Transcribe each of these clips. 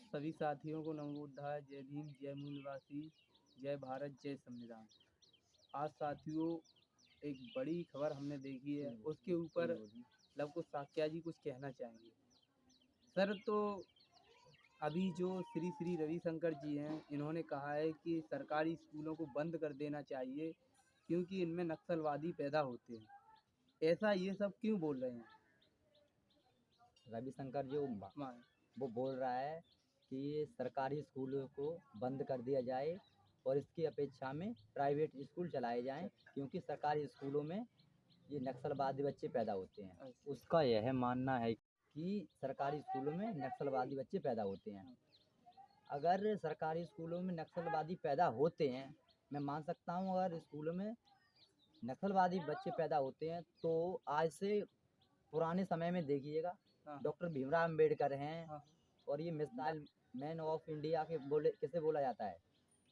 सभी साथियों को नमोद्धार, जय भीम, जय मूलवासी, जय भारत, जय संविधान। आज साथियों एक बड़ी खबर हमने देखी है, उसके ऊपर लव कुश साक्या जी कुछ कहना चाहेंगे। सर, तो अभी जो श्री श्री रविशंकर जी हैं, इन्होंने कहा है कि सरकारी स्कूलों को बंद कर देना चाहिए क्योंकि इनमें नक्सलवादी पैदा होते हैं। ऐसा ये सब क्यों बोल रहे हैं? रविशंकर जो हाँ, वो बोल रहा है कि सरकारी स्कूलों को बंद कर दिया जाए और इसकी अपेक्षा में प्राइवेट स्कूल चलाए जाएं, क्योंकि सरकारी स्कूलों में ये नक्सलवादी बच्चे पैदा होते हैं। अच्छा। उसका यह मानना है कि सरकारी स्कूलों में नक्सलवादी बच्चे पैदा होते हैं। अगर सरकारी स्कूलों में नक्सलवादी पैदा होते हैं, मैं मान सकता हूँ, अगर स्कूलों में नक्सलवादी बच्चे पैदा होते हैं तो आज से पुराने समय में देखिएगा, हाँ, डॉक्टर भीमराव अम्बेडकर हैं हाँ, और ये मिसाइल मैन ऑफ इंडिया के बोले किसे बोला जाता है,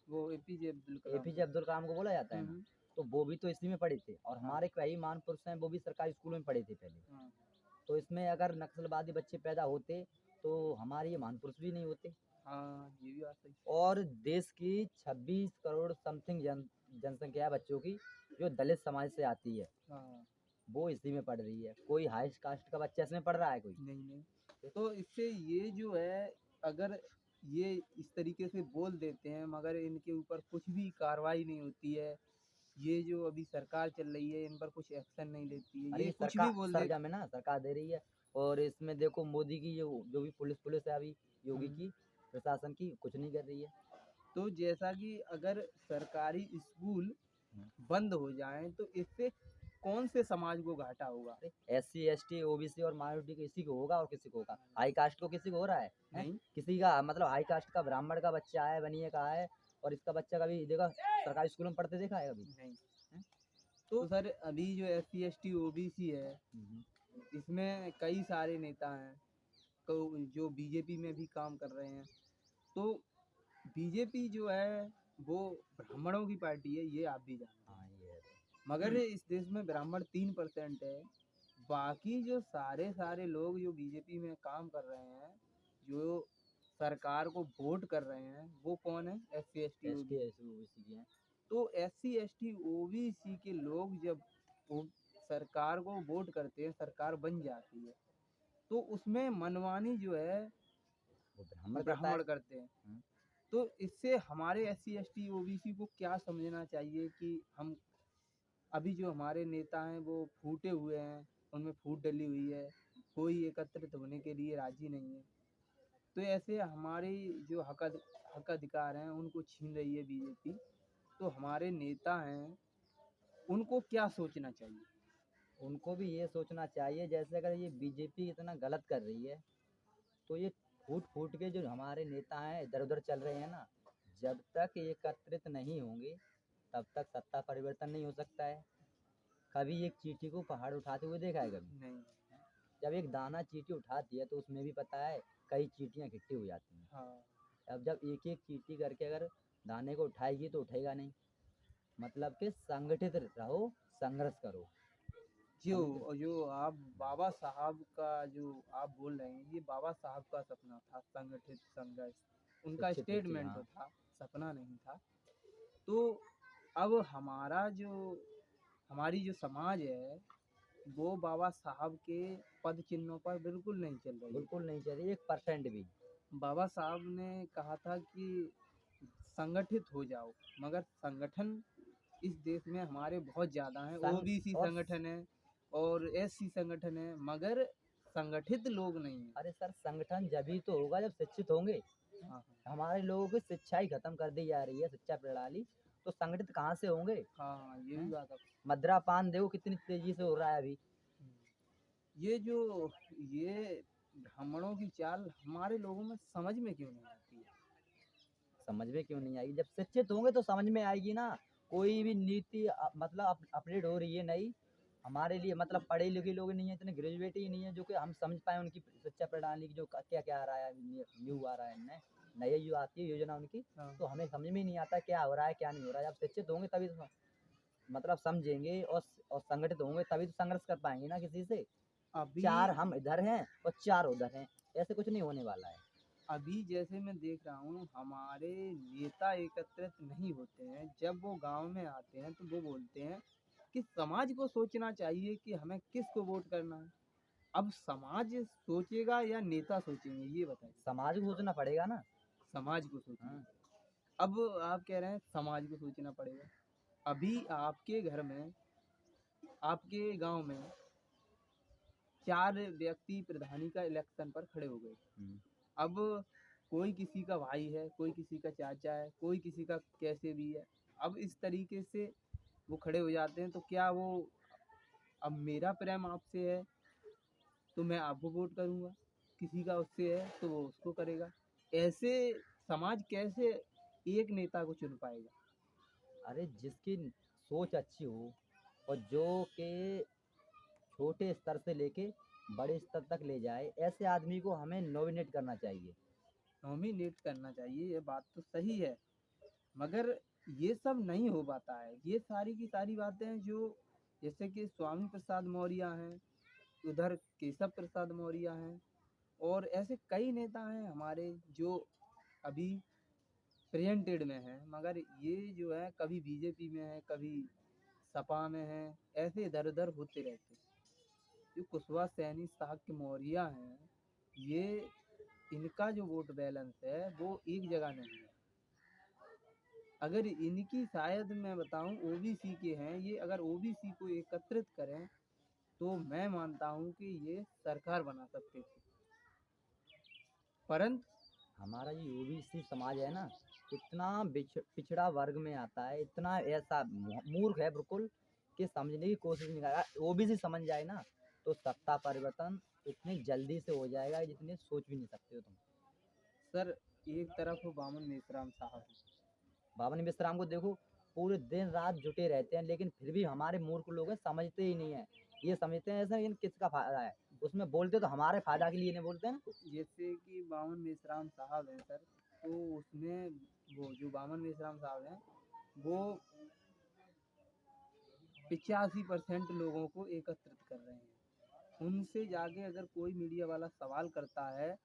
वो एपीजे अब्दुल कलाम एपीजे को। अब्दुल कलाम को बोला जाता है ना। हम्म, तो वो भी तो इसी में पढ़े थे और हाँ, हमारे कई महान पुरुष हैं वो भी सरकारी स्कूलों में पढ़े थे पहले। हाँ, तो इसमें अगर नक्सलवादी बच्चे पैदा होते तो हमारे ये महान पुरुष भी नहीं होते। हाँ, ये भी बात सही। और देश की 26 करोड़ समथिंग जनसंख्या है बच्चों की जो दलित समाज से आती है, हाँ, वो इसी में पढ़ रही है। कोई हाई कास्ट का बच्चा इसमें पढ़ रहा है कोई? नहीं। तो इससे ये जो है, अगर ये इस तरीके से बोल देते हैं मगर इनके ऊपर कुछ भी कार्रवाई नहीं होती है, ये जो अभी सरकार चल रही है इन पर कुछ एक्शन नहीं लेती है, अरे ये ये कुछ भी सरकार बोल दे। सरगम है ना, सरकार दे रही है। और इसमें देखो मोदी की जो भी पुलिस है अभी योगी की प्रशासन की कुछ नहीं कर रही है। तो जैसा कि अगर सरकारी स्कूल बंद हो जाएं तो इससे कौन से समाज को घाटा होगा? SC ST OBC और माइनॉरिटी किसी को होगा और किसी को होगा, हाई कास्ट को किसी को हो रहा है? नहीं। किसी का मतलब हाई कास्ट का ब्राह्मण का बच्चा है, बनिए का है, और इसका बच्चा कभी देखा सरकारी स्कूल में पढ़ते देखा है कभी? नहीं। हैं? तो सर अभी जो SC ST OBC है, इसमें कई सारे नेता हैं तो जो बीजेपी में भी काम कर रहे हैं। तो बीजेपी जो है वो ब्राह्मणों की पार्टी है, ये आप भी जानते हैं। हाँ ये है। मगर इस देश में ब्राह्मण 3% है। बाकी जो सारे लोग जो बीजेपी में काम कर रहे हैं, जो सरकार को वोट कर रहे हैं, वो कौन है? SC ST ST OBC। OBC की हैं। तो SC ST OBC के लोग जब वो सरकार को वोट करते हैं, सरकार बन जाती है, तो उसमें मनमानी जो है वो ब्राह्मण करता है। ब्राह्मण करते हैं। तो इससे हमारे SC ST OBC को क्या समझना चाहिए कि हम अभी जो हमारे नेता हैं वो फूटे हुए हैं, उनमें फूट डली हुई है, कोई एकत्रित होने के लिए राजी नहीं है। तो ऐसे हमारे जो हक अधिकार हैं उनको छीन रही है बीजेपी। तो हमारे नेता हैं, उनको क्या सोचना चाहिए? उनको भी ये सोचना चाहिए, जैसे अगर ये बीजेपी इतना गलत कर रही है तो ये फूट फूट के जो हमारे नेता हैं इधर उधर चल रहे हैं ना, जब तक ये एकत्रित नहीं होंगे तब तक सत्ता परिवर्तन नहीं हो सकता है। कभी एक चींटी को पहाड़ उठाते हुए देखा है कभी? नहीं। जब एक दाना चींटी उठाती है तो उसमें भी पता है कई चींटियां इकट्ठी हो जाती हैं। हाँ, अब जब एक एक चींटी करके अगर दाने को उठाएगी तो उठेगा नहीं। मतलब कि संगठित रहो, संघर्ष करो। जो समझे? जो आप बाबा साहब का जो आप बोल रहे हैं, ये बाबा साहब का सपना था, संगठित संघर्ष। उनका शिक्षित बच्चे, स्टेटमेंट हाँ। था, सपना नहीं था। तो अब हमारी जो समाज है, वो बाबा साहब के पद चिन्हों पर बिल्कुल नहीं चल रही है। बिल्कुल नहीं चाहिए 1% भी। बाबा साहब ने कहा था कि संगठित हो जाओ, मगर संगठन इस देश में हमारे बहुत ज़्यादा हैं। संघ OBC और संगठन है और SC संगठन है, मगर संगठित लोग नहीं हैं। अरे सर, संगठन जभी तो होगा जब शिक्षित होंगे। हाँ, हमारे लोगों की शिक्षा ही खत्म कर दी जा रही है, शिक्षा प्रणाली। तो संगठित कहाँ से होंगे? हाँ, ये भी हैं? बात आप। मद्रापान देखो कितनी तेजी से हो रहा है अभी। ये जो ये ब्राह्मणों की चाल हमारे लोगों में समझ में क्यों नहीं आती है? समझ में क्यों नहीं आएगी? जब शिक्षित होंगे तो समझ में आएगी ना। कोई भी नीति मतलब अपडेट हो रही है नई, हमारे लिए मतलब पढ़े लिखे लोग नहीं है, इतने ग्रेजुएट ही नहीं है जो कि हम समझ पाए उनकी शिक्षा प्रणाली की, जो क्या क्या आ रहा है, न्यू आ रहा है इनमें, नई जो आती है योजना उनकी। हाँ। तो हमें समझ में ही नहीं आता क्या हो रहा है क्या नहीं हो रहा है। जब शिक्षित होंगे तभी तो मतलब समझेंगे और संगठित होंगे तभी तो संघर्ष कर पाएंगे ना किसी से। अभी चार हम इधर हैं और चार उधर हैं, ऐसे कुछ नहीं होने वाला है। अभी जैसे मैं देख रहा हूँ हमारे नेता एकत्रित नहीं होते हैं। जब वो गांव में आते हैं तो वो बोलते हैं कि समाज को सोचना चाहिए कि हमें किसको वोट करना है। अब समाज सोचेगा या नेता सोचेंगे, ये बताइए। समाज को सोचना पड़ेगा ना। समाज को सोचेंगे। हाँ, अब आप कह रहे हैं समाज को सोचना पड़ेगा। अभी आपके घर में, आपके गांव में 4 व्यक्ति प्रधानी का इलेक्शन पर खड़े हो गए। हम्म, अब कोई किसी का भाई है, कोई किसी का चाचा है, कोई किसी का कैसे भी है। अब इस तरीके से वो खड़े हो जाते हैं, तो क्या वो, अब मेरा प्रेम आपसे है तो मैं आपको वोट करूंगा, किसी का उससे है तो वो उसको करेगा। ऐसे समाज कैसे एक नेता को चुन पाएगा? अरे जिसकी सोच अच्छी हो और जो के छोटे स्तर से लेके बड़े स्तर तक ले जाए, ऐसे आदमी को हमें नॉमिनेट करना चाहिए। नॉमिनेट करना चाहिए, ये बात तो सही है, मगर ये सब नहीं हो पाता है। ये सारी की सारी बातें हैं जो, जैसे कि स्वामी प्रसाद मौर्य हैं, उधर केशव प्रसाद मौर्य हैं, और ऐसे कई नेता हैं हमारे जो अभी प्रेजेंटेड में हैं, मगर ये जो है कभी बीजेपी में है, कभी सपा में है, ऐसे इधर उधर होते रहते हैं। जो कुशवा सैनी साहब के मौर्य हैं, ये इनका जो वोट बैलेंस है वो एक जगह नहीं है। अगर इनकी, शायद मैं बताऊं, ओबीसी के हैं ये, अगर ओबीसी को एकत्रित करें तो मैं मानता हूं कि ये सरकार बना सकते थे। परंतु हमारा ये ओबीसी समाज है ना, इतना पिछड़ा वर्ग में आता है, इतना ऐसा मूर्ख है बिल्कुल कि समझने की कोशिश नहीं कर रहा। ओबीसी समझ जाए ना तो सत्ता परिवर्तन इतनी जल्दी से हो जाएगा जितनी सोच भी नहीं सकते हो तुम। सर, एक तरफ बामन मेश्राम साहब हैं। बावन विश्राम को देखो, पूरे दिन रात जुटे रहते हैं, लेकिन फिर भी हमारे मूर्ख लोग हैं, समझते ही नहीं है। ये समझते हैं ऐसा, इन किसका फायदा है, उसमें बोलते तो हमारे फायदा के लिए नहीं बोलते हैं ना। जैसे कि बामन मेश्राम साहब हैं सर, तो उसमें वो जो बामन मेश्राम साहब हैं वो 85% लोगों को एकत्रित कर रहे हैं। उनसे जाके अगर कोई मीडिया वाला सवाल करता है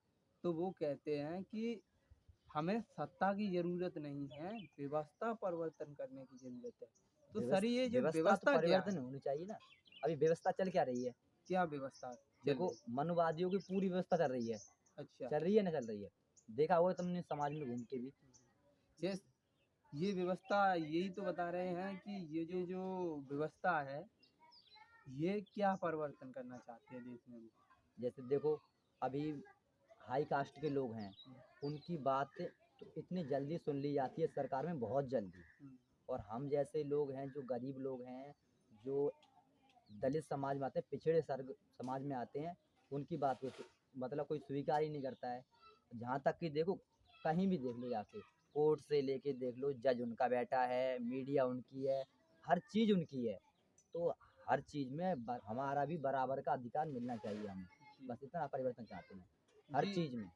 तो वो कहते हैं कि हमें सत्ता की जरूरत नहीं है, व्यवस्था परिवर्तन करने की जरूरत है। तो सर, ये जो व्यवस्था तो व्यवस्था क्या परिवर्तन है? होनी चाहिए ना। अभी व्यवस्था चल क्या रही है? क्या व्यवस्था चल देखो, रही? मनुवादियों की पूरी व्यवस्था चल रही है। अच्छा। चल रही है ना, चल रही है। देखा होगा तुमने समाज में घूम के भी। जैस ये व्यवस्था यही तो बता रहे हैं कि ये जो जो व्यवस्था है, ये क्या परिवर्तन करना चाहते हैं देश में वो। जैसे देखो, अभी हाई कास्ट के लोग हैं, उनकी बात तो इतनी जल्दी सुन ली जाती है सरकार में, बहुत जल्दी। हम्म, और हम जैसे लोग हैं, जो गरीब लोग हैं, जो दलित समाज में आते हैं, पिछड़े सर्ग समाज में आते हैं, उनकी बात को मतलब कोई स्वीकार ही नहीं करता है। जहाँ तक कि देखो, कहीं भी देख लो जाके, कोर्ट से लेके देख लो, जज उनका बैठा है, मीडिया उनकी है, हर चीज़ उनकी है। तो हर चीज़ में हमारा भी बराबर का अधिकार मिलना चाहिए हमें। जी। बस इतना परिवर्तन चाहते हैं हर जी, चीज़ में।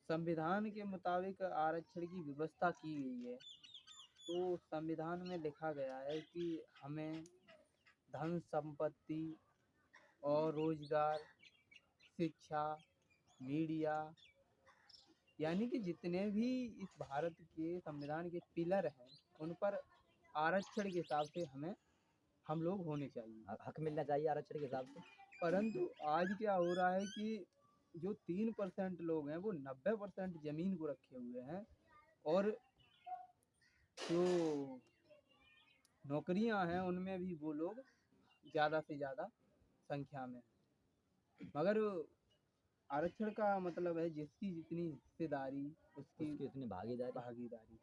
संविधान के मुताबिक आरक्षण की व्यवस्था की गई है। तो संविधान में लिखा गया है कि हमें धन संपत्ति और रोजगार, शिक्षा, मीडिया, यानी कि जितने भी इस भारत के संविधान के पिलर हैं उन पर आरक्षण के हिसाब से हमें, हम लोग होने चाहिए। हक मिलना चाहिए आरक्षण के हिसाब से। परंतु आज क्या हो रहा है कि जो 3% लोग हैं वो 90% जमीन को रखे हुए हैं, और जो नौकरियां हैं उनमें भी वो लोग ज़्यादा से ज़्यादा संख्या में हैं। मगर आरक्षण का मतलब है जिसकी जितनी हिस्सेदारी, उसकी उसकी उतनी भागीदारी। भागीदारी।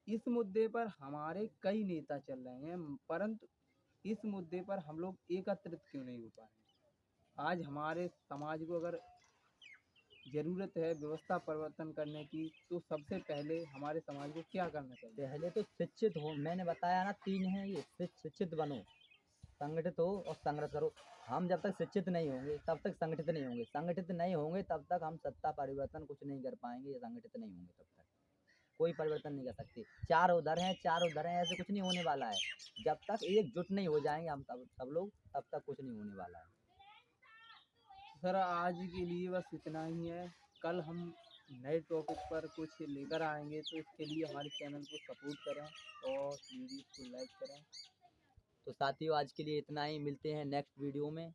इस मुद्दे पर हमारे कई नेता चल रहे हैं, परंतु इस मुद्दे पर हम लोग एकत्रित क्यों नहीं हो पा रहे हैं? आज हमारे समाज को अगर ज़रूरत है व्यवस्था परिवर्तन करने की, तो सबसे पहले हमारे समाज को क्या करना चाहिए? पहले तो शिक्षित हो, मैंने बताया ना, तीन है ये, शिक्षित बनो, संगठित हो और संघर्ष करो। हम जब तक शिक्षित नहीं होंगे तब तक संगठित नहीं होंगे, संगठित नहीं होंगे तब तक हम सत्ता परिवर्तन कुछ नहीं कर पाएंगे, संगठित नहीं होंगे तब तक कोई परिवर्तन नहीं कर सकते। चार उधर हैं, चार उधर हैं, ऐसे कुछ नहीं होने वाला है। जब तक एकजुट नहीं हो जाएंगे हम सब लोग, तब तक कुछ नहीं होने वाला है। सर, आज के लिए बस इतना ही है। कल हम नए टॉपिक पर कुछ लेकर आएंगे, तो इसके लिए हमारे चैनल को सपोर्ट करें और वीडियो को लाइक करें। तो साथियों आज के लिए इतना ही, मिलते हैं नेक्स्ट वीडियो में।